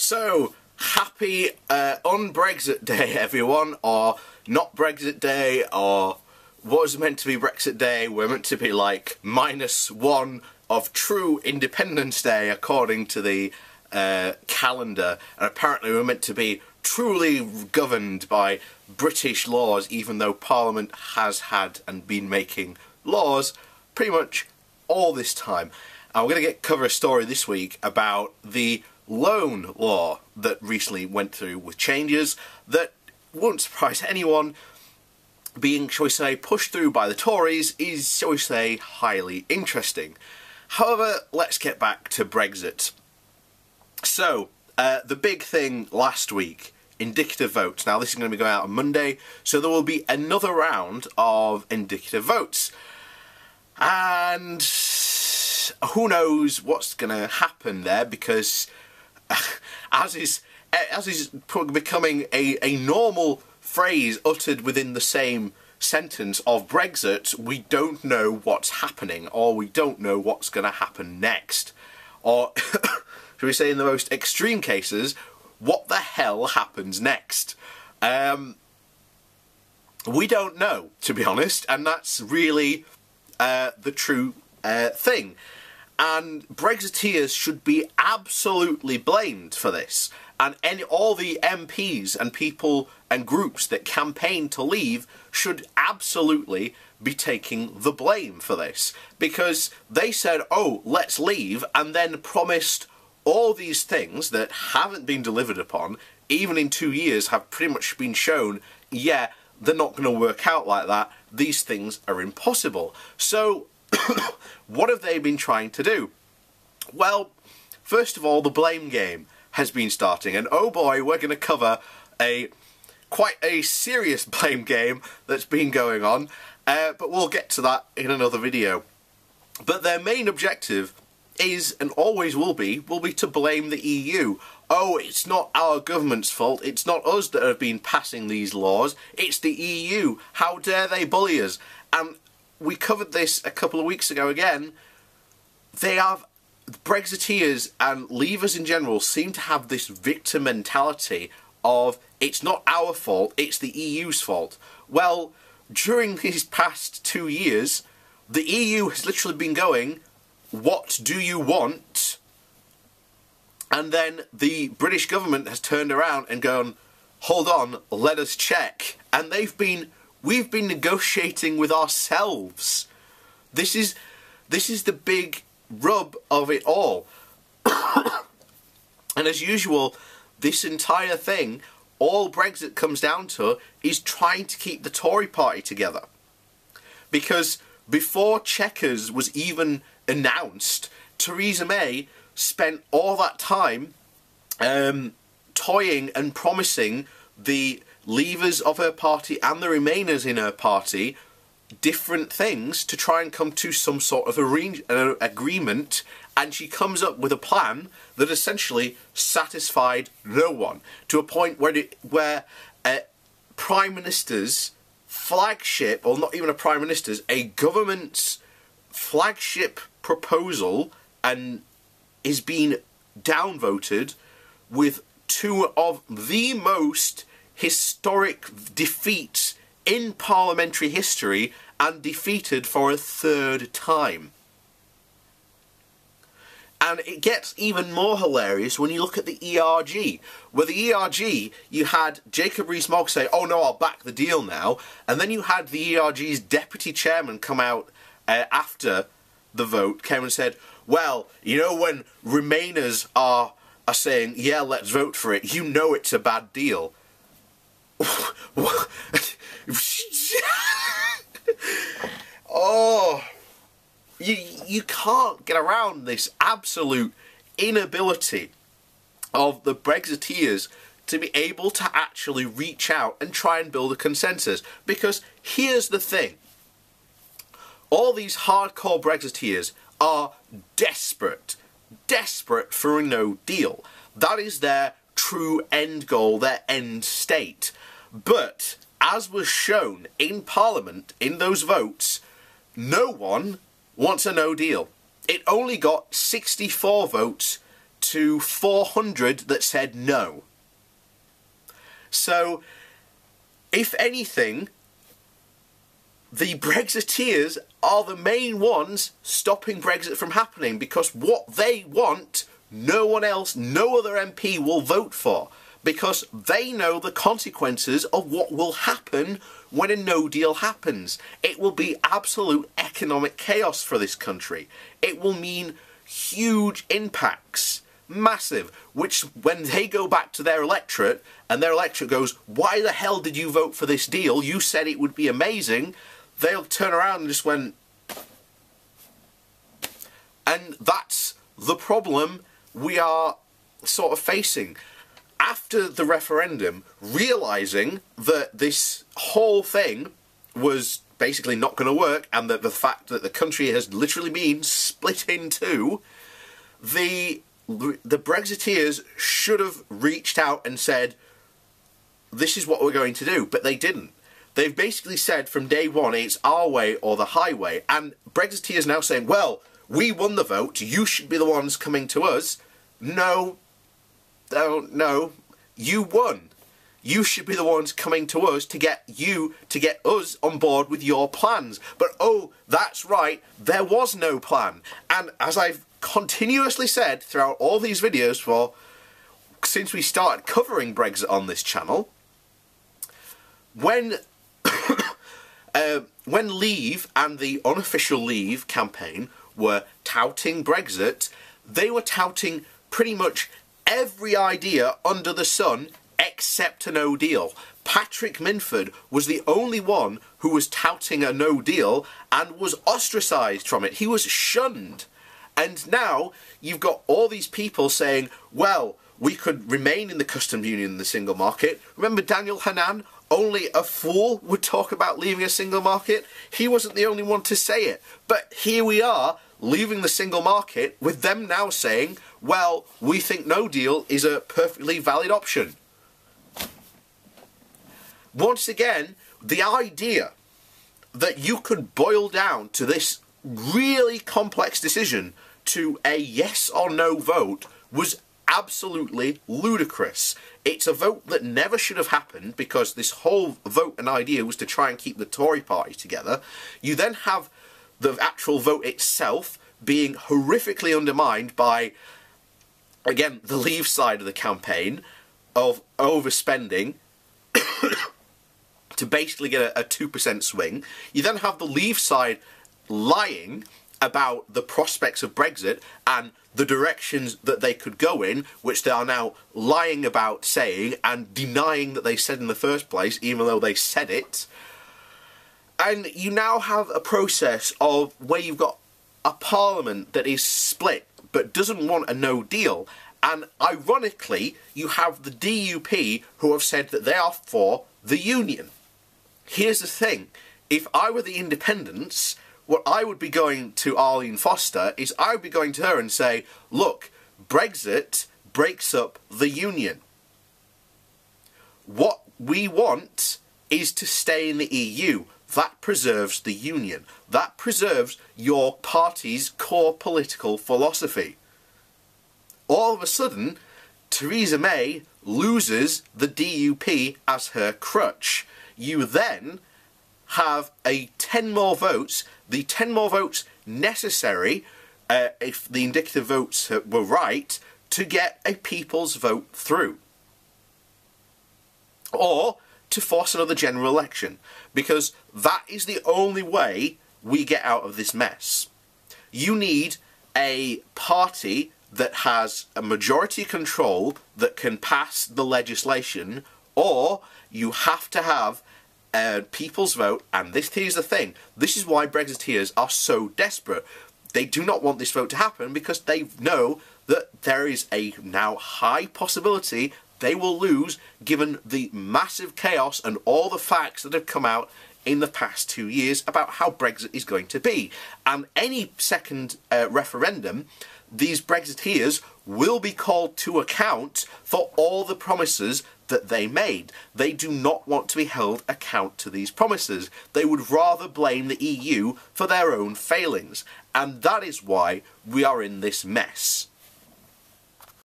So, happy un-Brexit Day, everyone, or not Brexit Day, or what was meant to be Brexit Day. We're meant to be like -1 of true Independence Day, according to the calendar, and apparently we're meant to be truly governed by British laws, even though Parliament has had and been making laws pretty much all this time. And we're going to cover a story this week about the loan law that recently went through with changes that won't surprise anyone. Being, shall we say, pushed through by the Tories is, shall we say, highly interesting. However, let's get back to Brexit. So, the big thing last week, indicative votes. Now, this is going to be going out on Monday, so there will be another round of indicative votes. And who knows what's going to happen there, because as is becoming a normal phrase uttered within the same sentence of Brexit, we don't know what's happening, or we don't know what's going to happen next. Or, should we say in the most extreme cases, what the hell happens next? We don't know, to be honest, and that's really the true thing. And Brexiteers should be absolutely blamed for this. And all the MPs and people and groups that campaign to leave should absolutely be taking the blame for this. Because they said, oh, let's leave, and then promised all these things that haven't been delivered upon, even in 2 years, have pretty much been shown, yeah, they're not going to work out like that. These things are impossible. So, what have they been trying to do? Well, first of all, the blame game has been starting, and oh boy, we're going to cover quite a serious blame game that's been going on, but we'll get to that in another video. But their main objective is, and always will be to blame the EU. Oh, it's not our government's fault, it's not us that have been passing these laws, it's the EU, how dare they bully us? And we covered this a couple of weeks ago again. They have, Brexiteers and leavers in general seem to have this victim mentality of it's not our fault, it's the EU's fault. Well, during these past 2 years, the EU has literally been going, what do you want? And then the British government has turned around and gone, hold on, let us check. And we've been negotiating with ourselves. This is the big rub of it all. And as usual, this entire thing, all Brexit comes down to is trying to keep the Tory party together. Because before Chequers was even announced, Theresa May spent all that time toying and promising the leavers of her party and the remainers in her party different things to try and come to some sort of agreement, and she comes up with a plan that essentially satisfied no one, to a point where Prime Minister's flagship, or not even a Prime Minister's, a government's flagship proposal and is being downvoted with 2 of the most historic defeats in parliamentary history, and defeated for a 3rd time. And it gets even more hilarious when you look at the ERG. Where the ERG, you had Jacob Rees-Mogg say, oh no, I'll back the deal now. And then you had the ERG's deputy chairman come out after the vote, came and said, well, you know, when Remainers are saying, yeah, let's vote for it, you know it's a bad deal. Oh, you can't get around this absolute inability of the Brexiteers to be able to actually reach out and try and build a consensus. Because here's the thing. All these hardcore Brexiteers are desperate for a no deal. That is their true end goal, their end state. But, as was shown in Parliament, in those votes, no one wants a no deal. It only got 64 votes to 400 that said no. So, if anything, the Brexiteers are the main ones stopping Brexit from happening, because what they want, no one else, no other MP will vote for, because they know the consequences of what will happen when a no deal happens. It will be absolute economic chaos for this country. It will mean huge impacts, massive, which when they go back to their electorate and their electorate goes, why the hell did you vote for this deal? You said it would be amazing. They'll turn around and just went, and that's the problem we are sort of facing. After the referendum, realising that this whole thing was basically not going to work, and that the fact that the country has literally been split in two, the Brexiteers should have reached out and said, this is what we're going to do, but they didn't. They've basically said from day one, it's our way or the highway, and Brexiteers now saying, well, we won the vote, you should be the ones coming to us. No, no, you won. You should be the ones coming to us to get us on board with your plans. But oh, that's right, there was no plan. And as I've continuously said throughout all these videos since we started covering Brexit on this channel, when Leave and the unofficial Leave campaign were touting Brexit, they were touting pretty much every idea under the sun except a no deal. Patrick Minford was the only one who was touting a no deal and was ostracised from it. He was shunned. And now you've got all these people saying, well, we could remain in the customs union and the single market. Remember Daniel Hannan? Only a fool would talk about leaving a single market. He wasn't the only one to say it. But here we are, leaving the single market, with them now saying, well, we think no deal is a perfectly valid option. Once again, the idea that you could boil down to this really complex decision to a yes or no vote was absolutely ludicrous. It's a vote that never should have happened, because this whole vote and idea was to try and keep the Tory party together. You then have the actual vote itself being horrifically undermined by, again, the Leave side of the campaign of overspending to basically get a 2% swing. You then have the Leave side lying about the prospects of Brexit and the directions that they could go in, which they are now lying about saying and denying that they said in the first place, even though they said it. And you now have a process of where you've got a parliament that is split but doesn't want a no deal. And ironically, you have the DUP who have said that they are for the union. Here's the thing. If I were the independents, what I would be going to Arlene Foster is I would be going to her and say, look, Brexit breaks up the union. What we want is to stay in the EU. That preserves the union. That preserves your party's core political philosophy. All of a sudden, Theresa May loses the DUP as her crutch. You then have 10 more votes, the 10 more votes necessary, if the indicative votes were right, to get a people's vote through. Or to force another general election, because that is the only way we get out of this mess. You need a party that has a majority control that can pass the legislation, or you have to have people's vote. And this is the thing, this is why Brexiteers are so desperate. They do not want this vote to happen because they know that there is a now high possibility they will lose, given the massive chaos and all the facts that have come out in the past 2 years about how Brexit is going to be. And any second referendum, these Brexiteers will be called to account for all the promises that they made. They do not want to be held account to these promises. They would rather blame the EU for their own failings. And that is why we are in this mess.